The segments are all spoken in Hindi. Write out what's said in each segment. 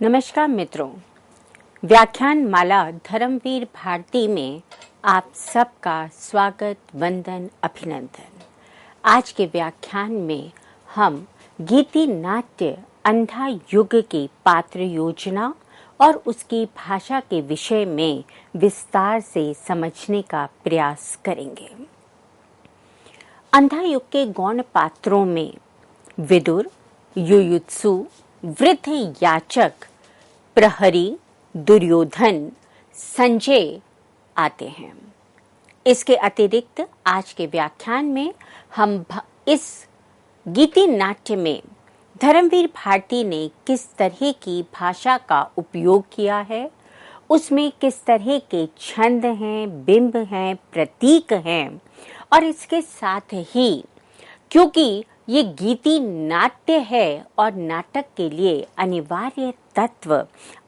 नमस्कार मित्रों, व्याख्यान माला धर्मवीर भारती में आप सबका स्वागत, वंदन, अभिनंदन। आज के व्याख्यान में हम गीति नाट्य अंधा युग की पात्र योजना और उसकी भाषा के विषय में विस्तार से समझने का प्रयास करेंगे। अंधा युग के गौण पात्रों में विदुर, युयुत्सु, वृद्ध याचक, प्रहरी, दुर्योधन, संजय आते हैं। इसके अतिरिक्त आज के व्याख्यान में हम इस गीति नाट्य में धर्मवीर भारती ने किस तरह की भाषा का उपयोग किया है, उसमें किस तरह के छंद हैं, बिंब हैं, प्रतीक हैं, और इसके साथ ही क्योंकि ये गीति नाट्य है और नाटक के लिए अनिवार्य तत्व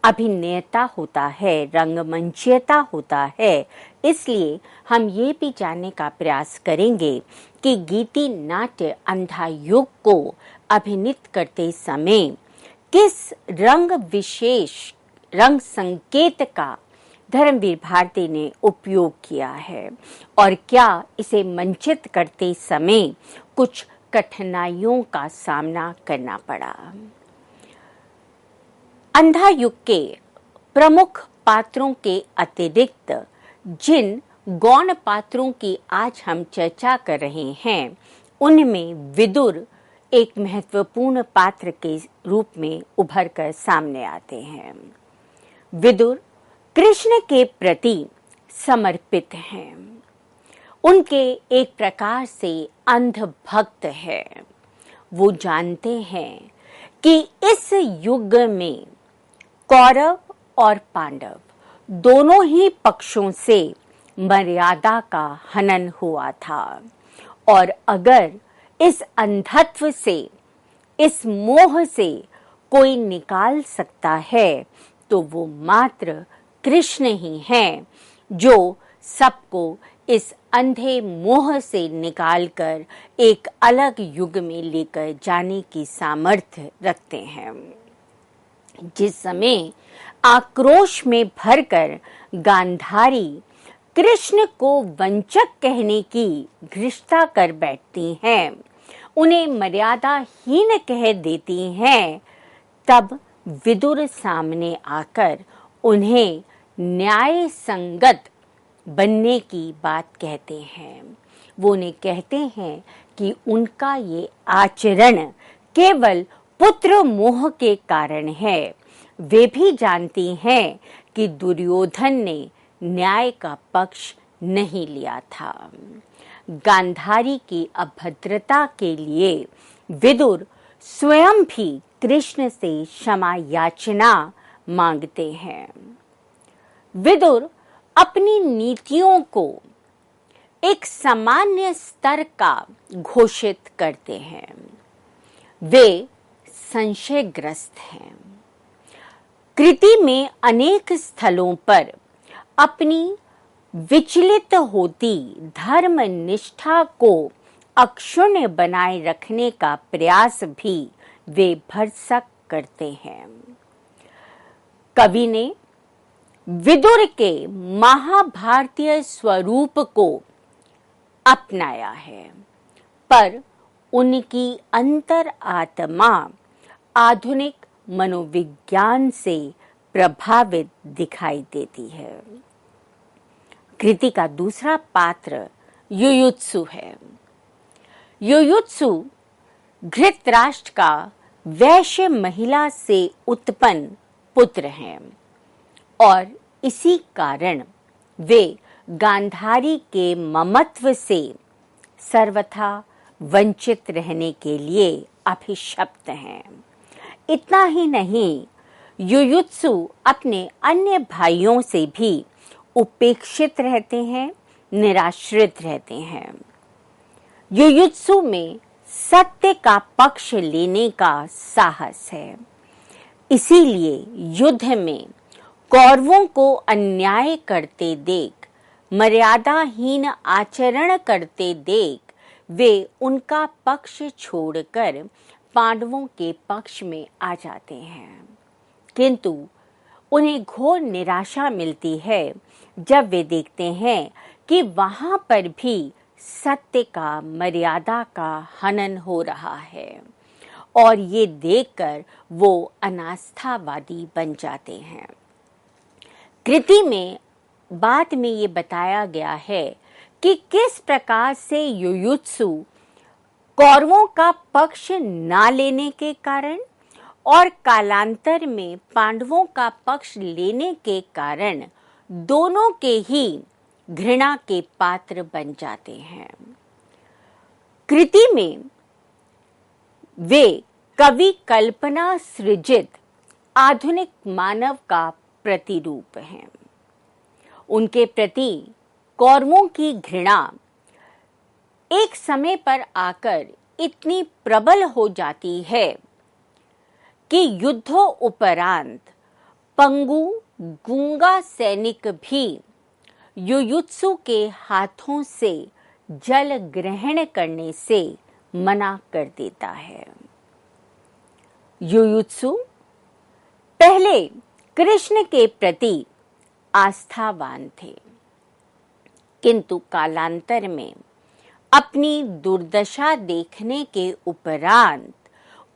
अभिनेता होता है, रंगमंचीयता होता है, इसलिए हम ये भी जानने का प्रयास करेंगे कि गीति नाट्य अंधा युग को अभिनीत करते समय किस रंग विशेष, रंग संकेत का धर्मवीर भारती ने उपयोग किया है और क्या इसे मंचित करते समय कुछ कठिनाइयों का सामना करना पड़ा। अंधा युग के प्रमुख पात्रों के अतिरिक्त जिन गौण पात्रों की आज हम चर्चा कर रहे हैं, उनमें विदुर एक महत्वपूर्ण पात्र के रूप में उभर कर सामने आते हैं। विदुर कृष्ण के प्रति समर्पित हैं। उनके एक प्रकार से अंध भक्त है। वो जानते हैं कि इस युग में कौरव और पांडव दोनों ही पक्षों से मर्यादा का हनन हुआ था और अगर इस अंधत्व से, इस मोह से कोई निकाल सकता है तो वो मात्र कृष्ण ही हैं, जो सबको इस अंधे मोह से निकालकर एक अलग युग में लेकर जाने की सामर्थ्य रखते हैं। जिस समय आक्रोश में भरकर गांधारी कृष्ण को वंचक कहने की घृष्टता कर बैठती हैं, उन्हें मर्यादाहीन कह देती हैं, तब विदुर सामने आकर उन्हें न्याय संगत बनने की बात कहते हैं। वो उन्हें कहते हैं कि उनका ये आचरण केवल पुत्र मोह के कारण है। वे भी जानती हैं कि दुर्योधन ने न्याय का पक्ष नहीं लिया था। गांधारी की अभद्रता के लिए विदुर स्वयं भी कृष्ण से क्षमा याचना मांगते हैं। विदुर अपनी नीतियों को एक सामान्य स्तर का घोषित करते हैं। वे संशयग्रस्त हैं। कृति में अनेक स्थलों पर अपनी विचलित होती धर्म निष्ठा को अक्षुण्ण बनाए रखने का प्रयास भी वे भरसक करते हैं। कवि ने विदुर के महाभारतीय स्वरूप को अपनाया है, पर उनकी अंतर आत्मा आधुनिक मनोविज्ञान से प्रभावित दिखाई देती है। कृति का दूसरा पात्र युयुत्सु है। युयुत्सु धृतराष्ट्र का वैश्य महिला से उत्पन्न पुत्र हैं और इसी कारण वे गांधारी के ममत्व से सर्वथा वंचित रहने के लिए अभिशप्त हैं। इतना ही नहीं, युयुत्सु अपने अन्य भाइयों से भी उपेक्षित रहते हैं, निराश्रित रहते हैं। युयुत्सु में सत्य का पक्ष लेने का साहस है। इसीलिए युद्ध में कौरवों को अन्याय करते देख, मर्यादाहीन आचरण करते देख, वे उनका पक्ष छोड़कर पांडवों के पक्ष में आ जाते हैं। किंतु उन्हें घोर निराशा मिलती है जब वे देखते हैं कि वहां पर भी सत्य का, मर्यादा का हनन हो रहा है, और ये देखकर वो अनास्थावादी बन जाते हैं। कृति में बाद में ये बताया गया है कि किस प्रकार से युयुत्सु कौरवों का पक्ष ना लेने के कारण और कालांतर में पांडवों का पक्ष लेने के कारण दोनों के ही घृणा के पात्र बन जाते हैं। कृति में वे कवि कल्पना सृजित आधुनिक मानव का प्रतिरूप हैं। उनके प्रति कौरवों की घृणा एक समय पर आकर इतनी प्रबल हो जाती है कि युद्धों उपरांत पंगु गूंगा सैनिक भी युयुत्सु के हाथों से जल ग्रहण करने से मना कर देता है। युयुत्सु पहले कृष्ण के प्रति आस्थावान थे, किंतु कालांतर में अपनी दुर्दशा देखने के उपरांत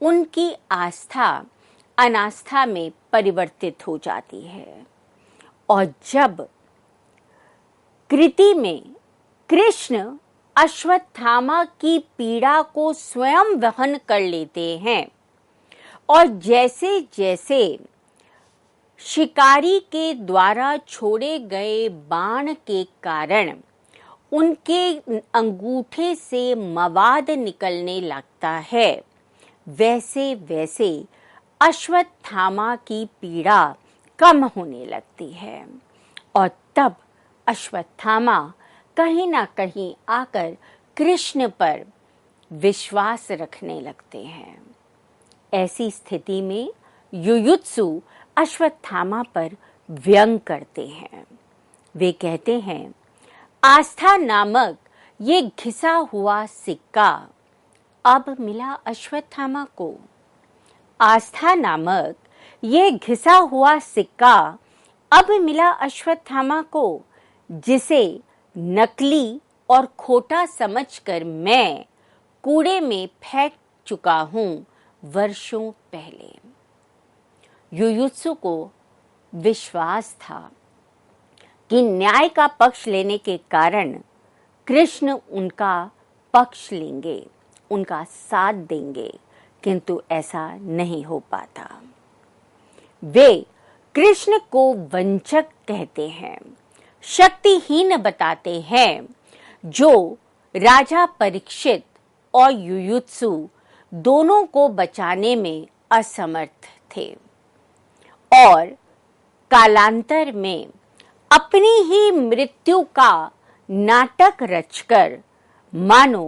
उनकी आस्था अनास्था में परिवर्तित हो जाती है, और जब कृति में कृष्ण अश्वत्थामा की पीड़ा को स्वयं वहन कर लेते हैं और जैसे जैसे शिकारी के द्वारा छोड़े गए बाण के कारण उनके अंगूठे से मवाद निकलने लगता है, वैसे वैसे अश्वत्थामा की पीड़ा कम होने लगती है, और तब अश्वत्थामा कहीं ना कहीं आकर कृष्ण पर विश्वास रखने लगते हैं। ऐसी स्थिति में युयुत्सु अश्वत्थामा पर व्यंग करते हैं। वे कहते हैं, आस्था नामक ये घिसा हुआ सिक्का अब मिला अश्वत्थामा को। आस्था नामक ये घिसा हुआ सिक्का अब मिला अश्वत्थामा को, जिसे नकली और खोटा समझकर मैं कूड़े में फेंक चुका हूं वर्षों पहले। युयुत्सु को विश्वास था कि न्याय का पक्ष लेने के कारण कृष्ण उनका पक्ष लेंगे, उनका साथ देंगे, किंतु ऐसा नहीं हो पाता। वे कृष्ण को वंचक कहते हैं, शक्तिहीन बताते हैं, जो राजा परीक्षित और युयुत्सु दोनों को बचाने में असमर्थ थे, और कालांतर में अपनी ही मृत्यु का नाटक रचकर मानो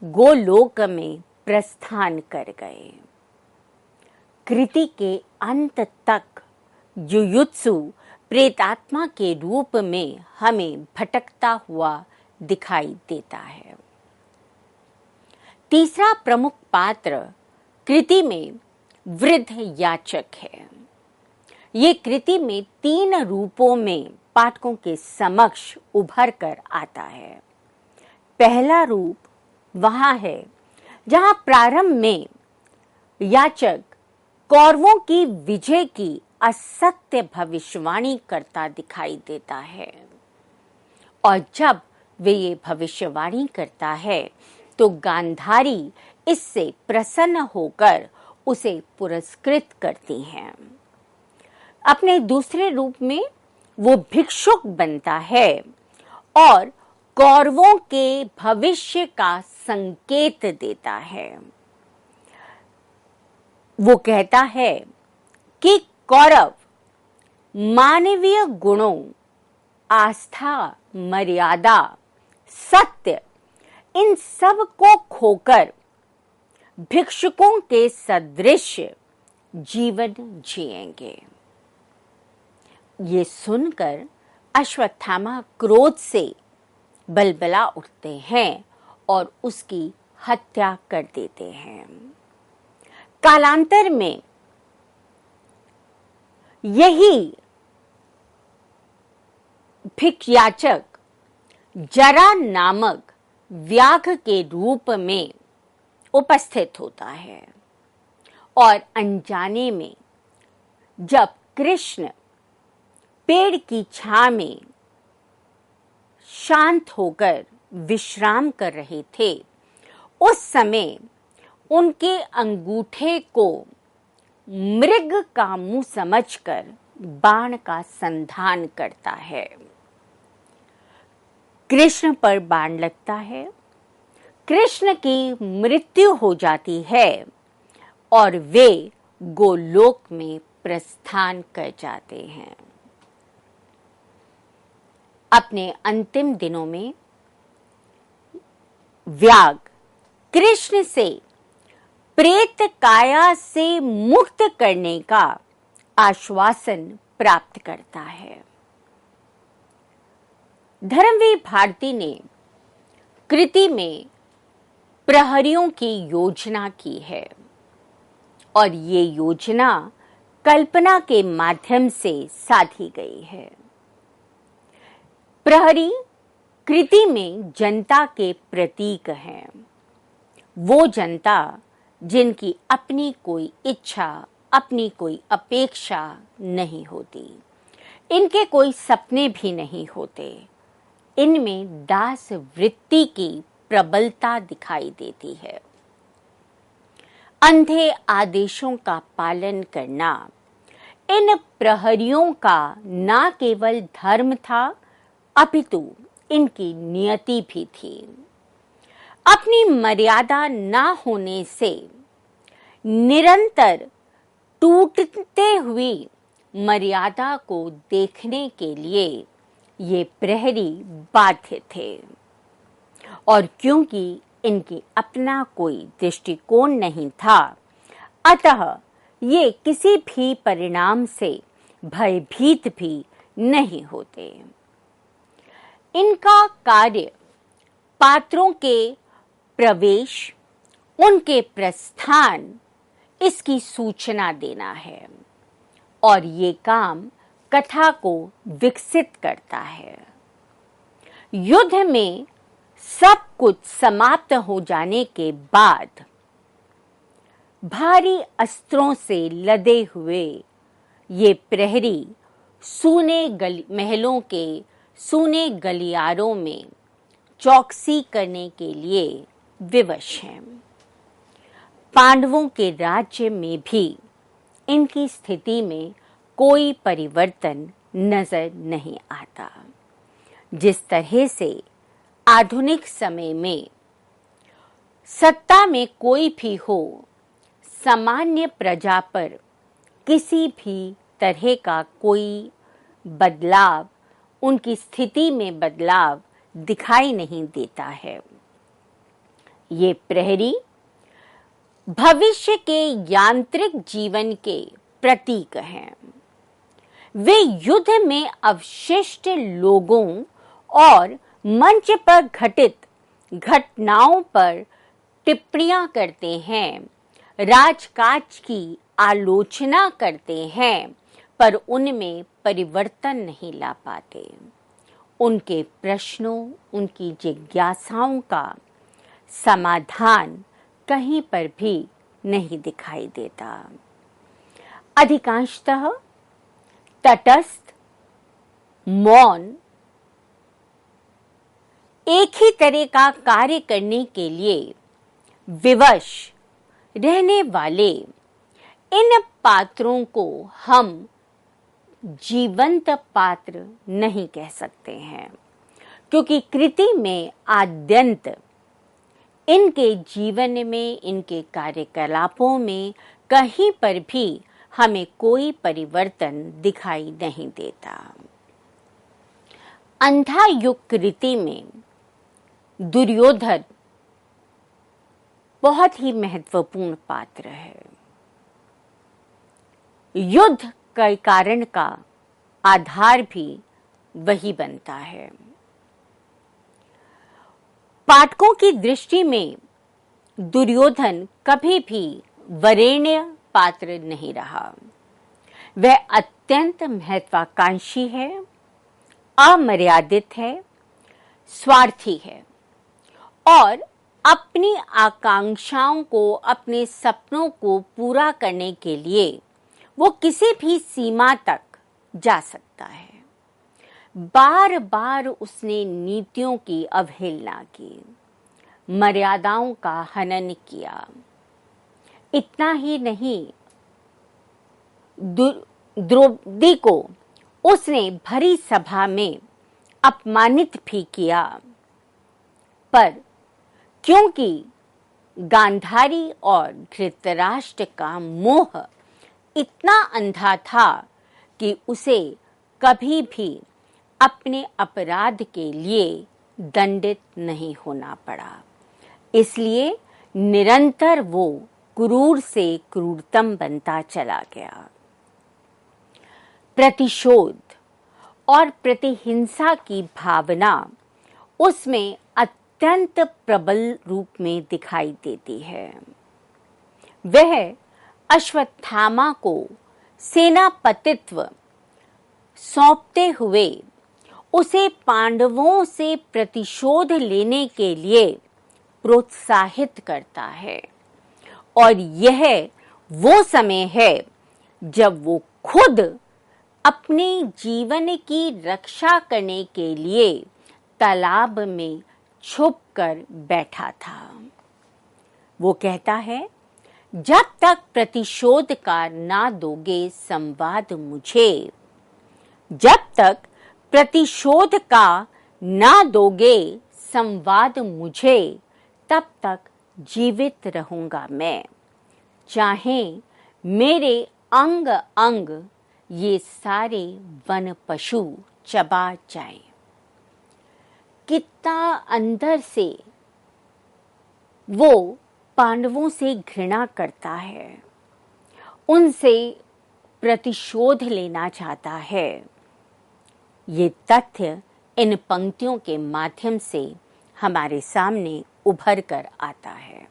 गोलोक में प्रस्थान कर गए। कृति के अंत तक युयुत्सु प्रेतात्मा के रूप में हमें भटकता हुआ दिखाई देता है। तीसरा प्रमुख पात्र कृति में वृद्ध याचक है। ये कृति में 3 रूपों में पाठकों के समक्ष उभर कर आता है। पहला रूप वहां है जहां प्रारंभ में याचक कौरवों की विजय की असत्य भविष्यवाणी करता दिखाई देता है, और जब वे ये भविष्यवाणी करता है तो गांधारी इससे प्रसन्न होकर उसे पुरस्कृत करती हैं। अपने दूसरे रूप में वो भिक्षुक बनता है और कौरवों के भविष्य का संकेत देता है। वो कहता है कि कौरव मानवीय गुणों, आस्था, मर्यादा, सत्य, इन सब को खोकर भिक्षुकों के सदृश जीवन जिएंगे। ये सुनकर अश्वत्थामा क्रोध से बलबला उठते हैं और उसकी हत्या कर देते हैं। कालांतर में यही भिक्षयाचक जरा नामक व्याघ्र के रूप में उपस्थित होता है और अनजाने में जब कृष्ण पेड़ की छां में शांत होकर विश्राम कर रहे थे, उस समय उनके अंगूठे को मृग का मुंह समझकर बाण का संधान करता है। कृष्ण पर बाण लगता है, कृष्ण की मृत्यु हो जाती है और वे गोलोक में प्रस्थान कर जाते हैं। अपने अंतिम दिनों में व्याघ्र कृष्ण से प्रेत काया से मुक्त करने का आश्वासन प्राप्त करता है। धर्मवीर भारती ने कृति में प्रहरियों की योजना की है और ये योजना कल्पना के माध्यम से साधी गई है। प्रहरी कृति में जनता के प्रतीक हैं। वो जनता जिनकी अपनी कोई इच्छा, अपनी कोई अपेक्षा नहीं होती, इनके कोई सपने भी नहीं होते, इनमें दास वृत्ति की प्रबलता दिखाई देती है। अंधे आदेशों का पालन करना इन प्रहरियों का ना केवल धर्म था, अपितु इनकी नियति भी थी। अपनी मर्यादा ना होने से निरंतर टूटते हुए मर्यादा को देखने के लिए ये प्रहरी बाध्य थे और क्योंकि इनकी अपना कोई दृष्टिकोण नहीं था, अतः ये किसी भी परिणाम से भयभीत भी नहीं होते। इनका कार्य पात्रों के प्रवेश, उनके प्रस्थान, इसकी सूचना देना है और ये काम कथा को विकसित करता है। युद्ध में सब कुछ समाप्त हो जाने के बाद भारी अस्त्रों से लदे हुए ये प्रहरी सूने महलों के सूने गलियारों में चौकसी करने के लिए विवश हैं। पांडवों के राज्य में भी इनकी स्थिति में कोई परिवर्तन नजर नहीं आता। जिस तरह से आधुनिक समय में सत्ता में कोई भी हो, सामान्य प्रजा पर किसी भी तरह का कोई बदलाव, उनकी स्थिति में बदलाव दिखाई नहीं देता है। ये प्रहरी भविष्य के यांत्रिक जीवन के प्रतीक हैं। वे युद्ध में अवशिष्ट लोगों और मंच पर घटित घटनाओं पर टिप्पणियां करते हैं, राजकाज की आलोचना करते हैं, पर उनमें परिवर्तन नहीं ला पाते। उनके प्रश्नों, उनकी जिज्ञासाओं का समाधान कहीं पर भी नहीं दिखाई देता। अधिकांशतः तटस्थ, मौन, एक ही तरह का कार्य करने के लिए विवश रहने वाले इन पात्रों को हम जीवंत पात्र नहीं कह सकते हैं, क्योंकि कृति में आद्यंत इनके जीवन में, इनके कार्यकलापों में कहीं पर भी हमें कोई परिवर्तन दिखाई नहीं देता। अंधा युग कृति में दुर्योधन बहुत ही महत्वपूर्ण पात्र है। युद्ध के कारण का आधार भी वही बनता है। पाठकों की दृष्टि में दुर्योधन कभी भी वरेण्य पात्र नहीं रहा। वह अत्यंत महत्वाकांक्षी है, अमर्यादित है, स्वार्थी है और अपनी आकांक्षाओं को, अपने सपनों को पूरा करने के लिए वो किसी भी सीमा तक जा सकता है। बार बार उसने नीतियों की अवहेलना की, मर्यादाओं का हनन किया। इतना ही नहीं, द्रौपदी को उसने भरी सभा में अपमानित भी किया, पर क्योंकि गांधारी और धृतराष्ट्र का मोह इतना अंधा था कि उसे कभी भी अपने अपराध के लिए दंडित नहीं होना पड़ा, इसलिए निरंतर वो क्रूर से क्रूरतम बनता चला गया। प्रतिशोध और प्रतिहिंसा की भावना उसमें अत्यंत प्रबल रूप में दिखाई देती है। वह अश्वत्थामा को सेनापतित्व सौंपते हुए उसे पांडवों से प्रतिशोध लेने के लिए प्रोत्साहित करता है और यह वो समय है जब वो खुद अपने जीवन की रक्षा करने के लिए तालाब में छुपकर बैठा था। वो कहता है, जब तक प्रतिशोध का ना दोगे संवाद मुझे, जब तक प्रतिशोध का ना दोगे संवाद मुझे, तब तक जीवित रहूंगा मैं, चाहे मेरे अंग अंग ये सारे वन पशु चबा जाएं। कितना अंदर से वो पांडवों से घृणा करता है, उनसे प्रतिशोध लेना चाहता है। ये तथ्य इन पंक्तियों के माध्यम से हमारे सामने उभर कर आता है।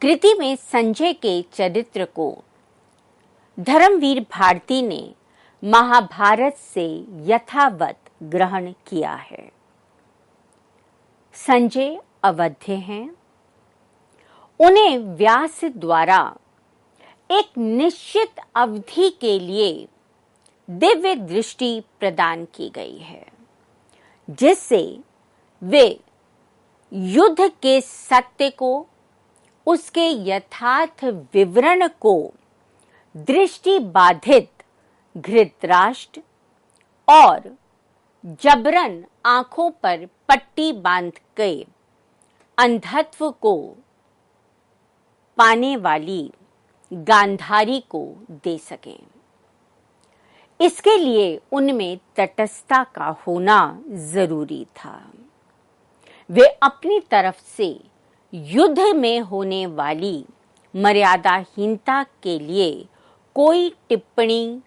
कृति में संजय के चरित्र को धर्मवीर भारती ने महाभारत से यथावत ग्रहण किया है। संजय अवध्य हैं, उन्हें व्यास द्वारा एक निश्चित अवधि के लिए दिव्य दृष्टि प्रदान की गई है, जिससे वे युद्ध के सत्य को, उसके यथार्थ विवरण को दृष्टि बाधित धृतराष्ट्र और जबरन आंखों पर पट्टी बांध के अंधत्व को पाने वाली गांधारी को दे सकें। इसके लिए उनमें तटस्थता का होना जरूरी था। वे अपनी तरफ से युद्ध में होने वाली मर्यादाहीनता के लिए कोई टिप्पणी,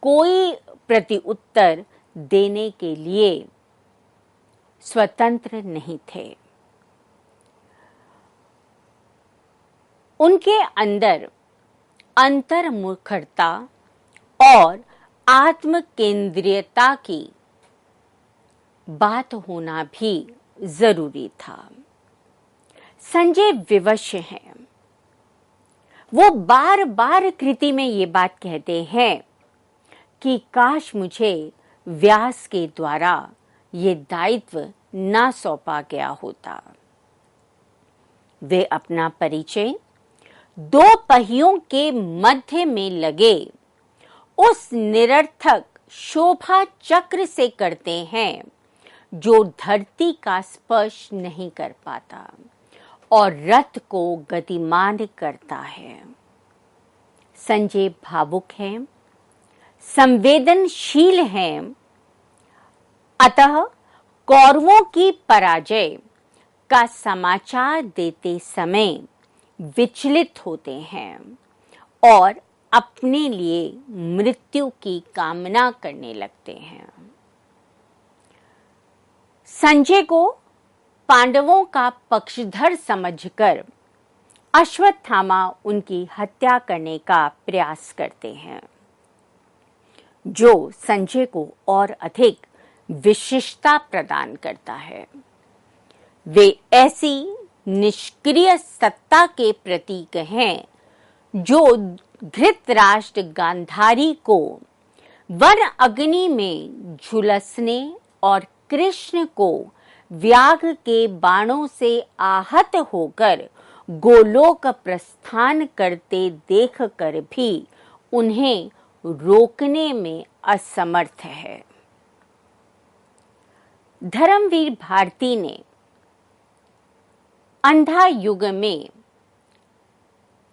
कोई प्रतिउत्तर देने के लिए स्वतंत्र नहीं थे। उनके अंदर अंतर्मुखता और आत्म केंद्रीयता की बात होना भी जरूरी था। संजय विवश हैं। वो बार बार कृति में ये बात कहते हैं कि काश मुझे व्यास के द्वारा ये दायित्व ना सौंपा गया होता। वे अपना परिचय दो पहियों के मध्य में लगे उस निरर्थक शोभा चक्र से करते हैं जो धरती का स्पर्श नहीं कर पाता और रथ को गतिमान करता है। संजय भावुक हैं, संवेदनशील हैं, अतः कौरवों की पराजय का समाचार देते समय विचलित होते हैं और अपने लिए मृत्यु की कामना करने लगते हैं। संजय को पांडवों का पक्षधर समझकर अश्वत्थामा उनकी हत्या करने का प्रयास करते हैं। जो संजय को और अधिक विशिष्टता प्रदान करता है। वे ऐसी निष्क्रिय सत्ता के प्रतीक हैं जो धृतराष्ट्र गांधारी को वन अग्नि में झुलसने और कृष्ण को व्याघ के बाणों से आहत होकर गोलोक प्रस्थान करते देखकर भी उन्हें रोकने में असमर्थ है। धर्मवीर भारती ने अंधा युग में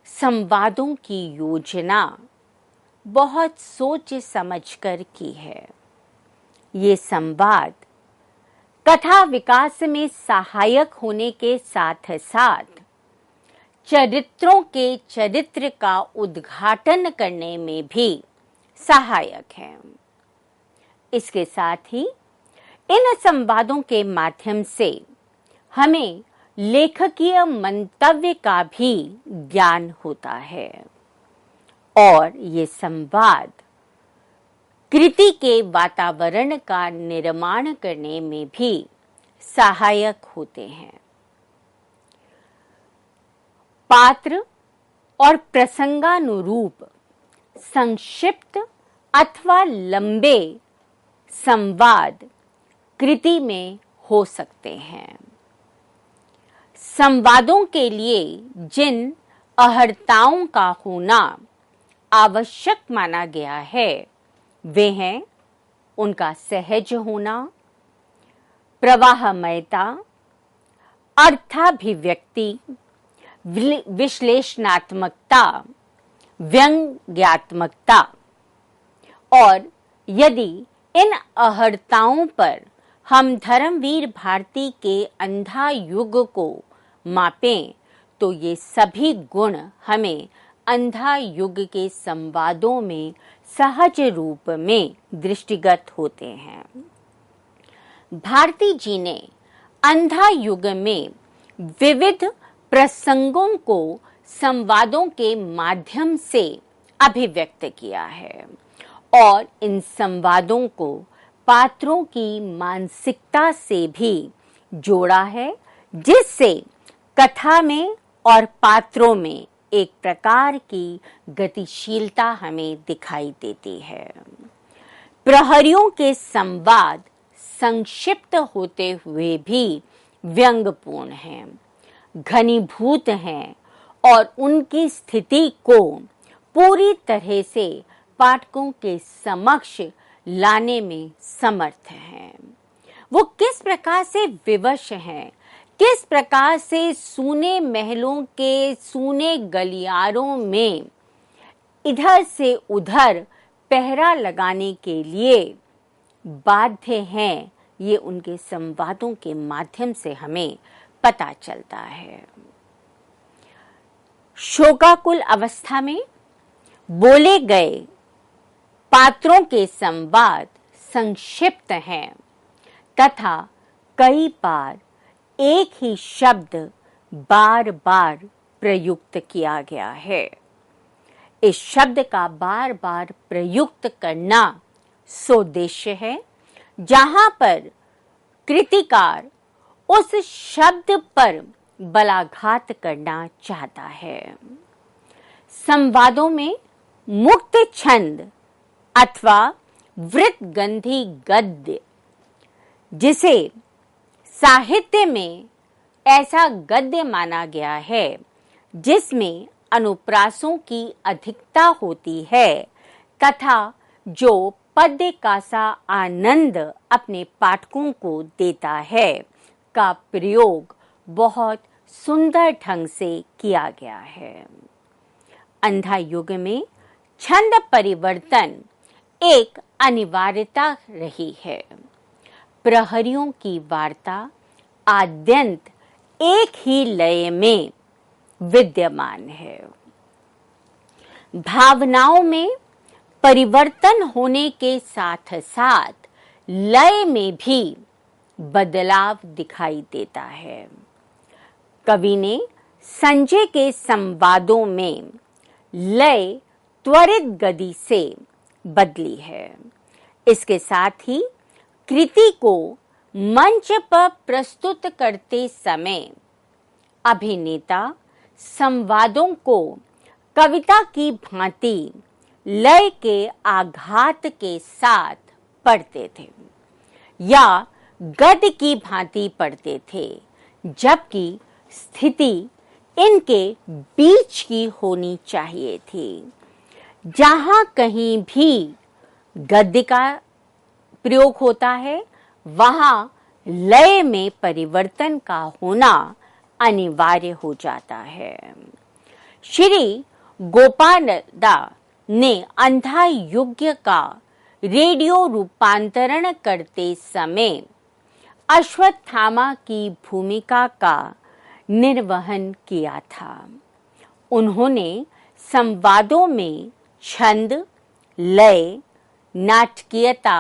संवादों की योजना बहुत सोच समझकर की है। ये संवाद कथा विकास में सहायक होने के साथ साथ चरित्रों के चरित्र का उद्घाटन करने में भी सहायक है। इसके साथ ही इन संवादों के माध्यम से हमें लेखकीय मंतव्य का भी ज्ञान होता है और ये संवाद कृति के वातावरण का निर्माण करने में भी सहायक होते हैं। पात्र और प्रसंगानुरूप संक्षिप्त अथवा लंबे संवाद कृति में हो सकते हैं। संवादों के लिए जिन अहर्ताओं का होना आवश्यक माना गया है वे हैं उनका सहज होना, प्रवाहमयता, अर्थाभिव्यक्ति, विश्लेषणात्मकता, व्यंग्यात्मकता। और यदि इन अहर्ताओं पर हम धर्मवीर भारती के अंधा युग को मापें तो ये सभी गुण हमें अंधा युग के संवादों में सहज रूप में दृष्टिगत होते हैं। भारती जी ने अंधा युग में विविध प्रसंगों को संवादों के माध्यम से अभिव्यक्त किया है और इन संवादों को पात्रों की मानसिकता से भी जोड़ा है, जिससे कथा में और पात्रों में एक प्रकार की गतिशीलता हमें दिखाई देती है। प्रहरियों के संवाद संक्षिप्त होते हुए भी व्यंग्यपूर्ण हैं, घनीभूत हैं और उनकी स्थिति को पूरी तरह से पाठकों के समक्ष लाने में समर्थ हैं। वो किस प्रकार से विवश हैं, किस प्रकार से सूने महलों के सूने गलियारों में इधर से उधर पहरा लगाने के लिए बाध्य हैं, ये उनके संवादों के माध्यम से हमें पता चलता है। शोकाकुल अवस्था में बोले गए पात्रों के संवाद संक्षिप्त हैं तथा कई बार एक ही शब्द बार बार प्रयुक्त किया गया है। इस शब्द का बार बार प्रयुक्त करना सोद्देश्य है, जहां पर कृतिकार उस शब्द पर बलाघात करना चाहता है। संवादों में मुक्त छंद अथवा वृत्तगंधी गद्य, जिसे साहित्य में ऐसा गद्य माना गया है जिसमें अनुप्रासों की अधिकता होती है तथा जो पद्य का सा आनंद अपने पाठकों को देता है, का प्रयोग बहुत सुंदर ढंग से किया गया है। अंधा युग में छंद परिवर्तन एक अनिवार्यता रही है। प्रहरियों की वार्ता आद्यंत एक ही लय में विद्यमान है। भावनाओं में परिवर्तन होने के साथ साथ लय में भी बदलाव दिखाई देता है। कवि ने संजय के संवादों में लय त्वरित गति से बदली है। इसके साथ ही कृति को मंच पर प्रस्तुत करते समय अभिनेता संवादों को कविता की भांति लय के आघात के साथ पढ़ते थे या गद्य की भांति पढ़ते थे, जबकि स्थिति इनके बीच की होनी चाहिए थी। जहां कहीं भी गद्य का प्रयोग होता है, वहां लय में परिवर्तन का होना अनिवार्य हो जाता है। श्री गोपालदा ने अंधा युग का रेडियो रूपांतरण करते समय अश्वत्थामा की भूमिका का निर्वहन किया था। उन्होंने संवादों में छंद, लय, नाटकीयता,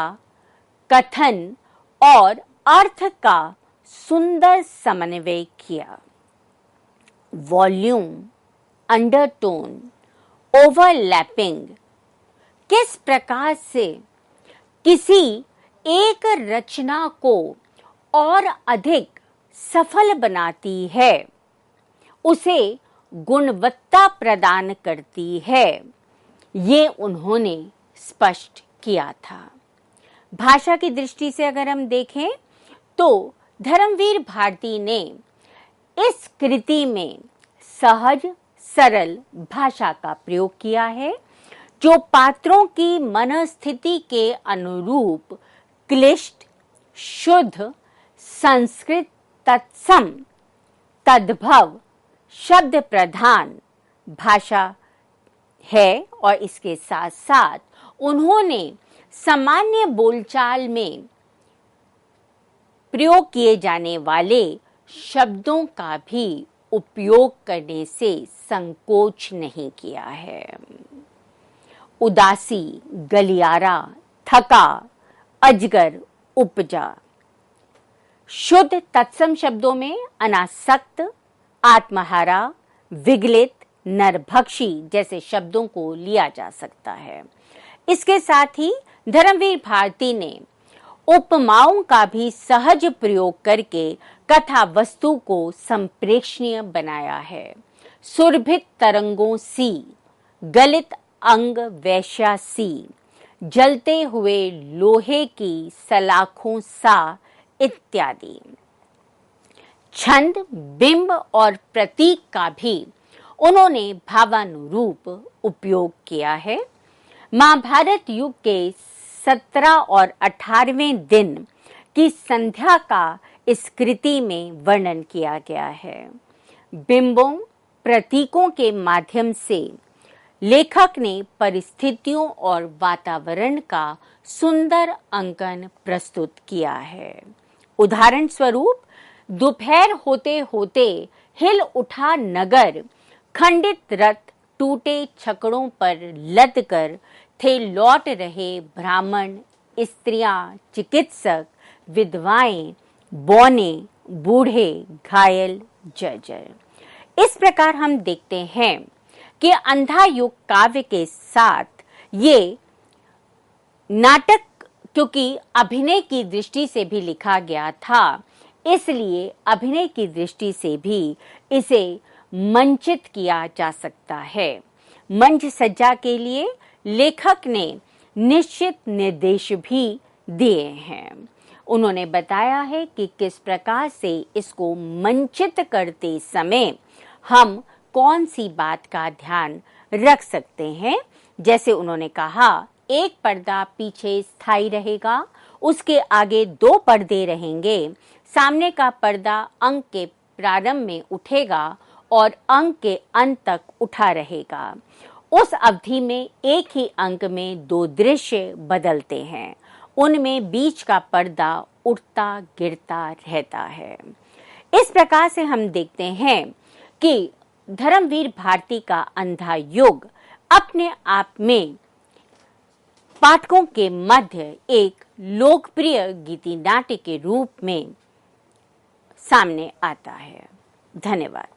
कथन और अर्थ का सुंदर समन्वय किया। वॉल्यूम, अंडरटोन, ओवरलैपिंग किस प्रकार से किसी एक रचना को और अधिक सफल बनाती है, उसे गुणवत्ता प्रदान करती है, ये उन्होंने स्पष्ट किया था। भाषा की दृष्टि से अगर हम देखें तो धर्मवीर भारती ने इस कृति में सहज सरल भाषा का प्रयोग किया है, जो पात्रों की मनस्थिति के अनुरूप क्लिष्ट, शुद्ध, संस्कृत तत्सम, तद्भव, शब्द प्रधान भाषा है और इसके साथ साथ उन्होंने सामान्य बोलचाल में प्रयोग किए जाने वाले शब्दों का भी उपयोग करने से संकोच नहीं किया है। उदासी, गलियारा, थका, अजगर, उपजा। शुद्ध तत्सम शब्दों में अनासक्त, आत्महारा, विगलित, नरभक्षी जैसे शब्दों को लिया जा सकता है। इसके साथ ही धर्मवीर भारती ने उपमाओं का भी सहज प्रयोग करके कथा वस्तु को संप्रेक्षणीय बनाया है। सुरभित तरंगों सी, गलित अंग वैश्या सी, जलते हुए लोहे की सलाखों सा इत्यादि। छंद, बिंब और प्रतीक का भी उन्होंने भावानुरूप उपयोग किया है। महाभारत युग के 17 और 18वें दिन की संध्या का इस कृति में वर्णन किया गया है। बिंबों, प्रतीकों के माध्यम से लेखक ने परिस्थितियों और वातावरण का सुंदर अंकन प्रस्तुत किया है। उदाहरण स्वरूप, दोपहर होते होते हिल उठा नगर, खंडित रथ टूटे छकड़ों पर लद कर थे लौट रहे ब्राह्मण, स्त्रियां, चिकित्सक, विधवाएं, बौने, बूढ़े, घायल, जर्जर। इस प्रकार हम देखते हैं कि अंधा युग काव्य के साथ ये नाटक, क्योंकि अभिनय की दृष्टि से भी लिखा गया था, इसलिए अभिनय की दृष्टि से भी इसे मंचित किया जा सकता है। मंच सज्जा के लिए लेखक ने निश्चित निर्देश भी दिए हैं। उन्होंने बताया है कि किस प्रकार से इसको मंचित करते समय हम कौन सी बात का ध्यान रख सकते हैं। जैसे उन्होंने कहा, एक पर्दा पीछे स्थायी रहेगा, उसके आगे 2 पर्दे रहेंगे, सामने का पर्दा अंक के प्रारंभ में उठेगा और अंक के अंत तक उठा रहेगा। उस अवधि में एक ही अंक में 2 दृश्य बदलते हैं, उनमें बीच का पर्दा उठता गिरता रहता है। इस प्रकार से हम देखते हैं कि धर्मवीर भारती का अंधा युग अपने आप में पाठकों के मध्य एक लोकप्रिय गीति नाट्य के रूप में सामने आता है। धन्यवाद।